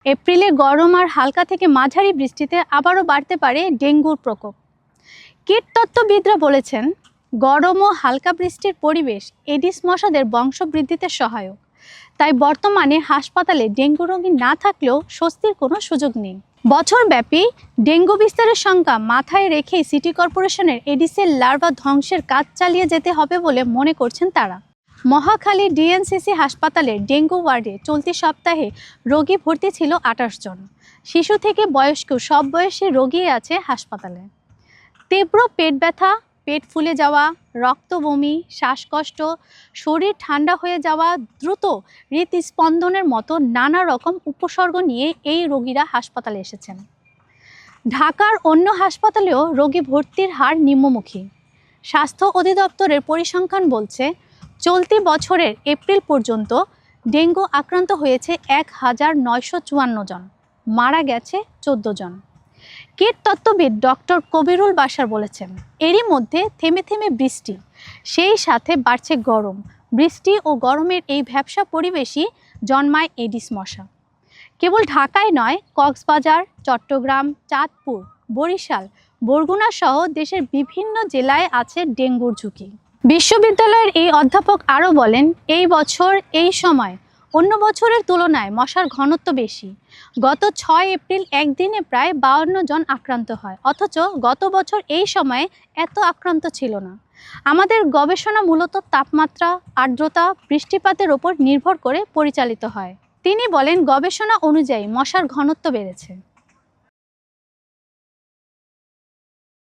এপ্রিলে গরম আর হালকা থেকে মাঝারি বৃষ্টিতে আবারও বাড়তে পারে ডেঙ্গুর প্রকোপ। কীটতত্ত্ববিদরা বলেছেন, গরম ও হালকা বৃষ্টির পরিবেশ এডিস মশাদের বংশবৃদ্ধিতে সহায়ক। তাই বর্তমানে হাসপাতালে ডেঙ্গু রোগী না থাকলেও স্বস্তির কোনো সুযোগ নেই। বছরব্যাপী ডেঙ্গু বিস্তারের সংখ্যা মাথায় রেখেই সিটি কর্পোরেশনের এডিসের লার্ভা ধ্বংসের কাজ চালিয়ে যেতে হবে বলে মনে করছেন তারা। মহাখালী ডিএনসিসি হাসপাতালের ডেঙ্গু ওয়ার্ডে চলতি সপ্তাহে রোগী ভর্তি ছিল 28 জন। শিশু থেকে বয়স্ক সব বয়সী রোগী আছে হাসপাতালে। তীব্র পেট ব্যথা, পেট ফুলে যাওয়া, রক্ত বমি, শ্বাসকষ্ট, শরীর ঠান্ডা হয়ে যাওয়া, দ্রুত হৃদস্পন্দনের মতো নানা রকম উপসর্গ নিয়ে এই রোগীরা হাসপাতালে এসেছেন। ঢাকার অন্য হাসপাতালেও রোগী ভর্তির হার নিম্নমুখী। স্বাস্থ্য অধিদপ্তরের পরিসংখ্যান বলছে, চলতি বছরের এপ্রিল পর্যন্ত ডেঙ্গু আক্রান্ত হয়েছে 1954 জন, মারা গেছে 14 জন। কীটতত্ত্ববিদ ডক্টর কবিরুল বাশার বলেছেন, এরই মধ্যে থেমে থেমে বৃষ্টি, সেই সাথে বাড়ছে গরম। বৃষ্টি ও গরমের এই ভ্যাপসা পরিবেশই জন্মায় এডিস মশা। কেবল ঢাকায় নয়, কক্সবাজার, চট্টগ্রাম, চাঁদপুর, বরিশাল, বরগুনা সহ দেশের বিভিন্ন জেলায় আছে ডেঙ্গুর ঝুঁকি। বিশ্ববিদ্যালয়ের এই অধ্যাপক আরও বলেন, এই বছর এই সময় অন্য বছরের তুলনায় মশার ঘনত্ব বেশি। গত 6 এপ্রিল একদিনে প্রায় 52 জন আক্রান্ত হয়, অথচ গত বছর এই সময়ে এত আক্রান্ত ছিল না। আমাদের গবেষণা মূলত তাপমাত্রা, আর্দ্রতা, বৃষ্টিপাতের ওপর নির্ভর করে পরিচালিত হয়। তিনি বলেন, গবেষণা অনুযায়ী মশার ঘনত্ব বেড়েছে।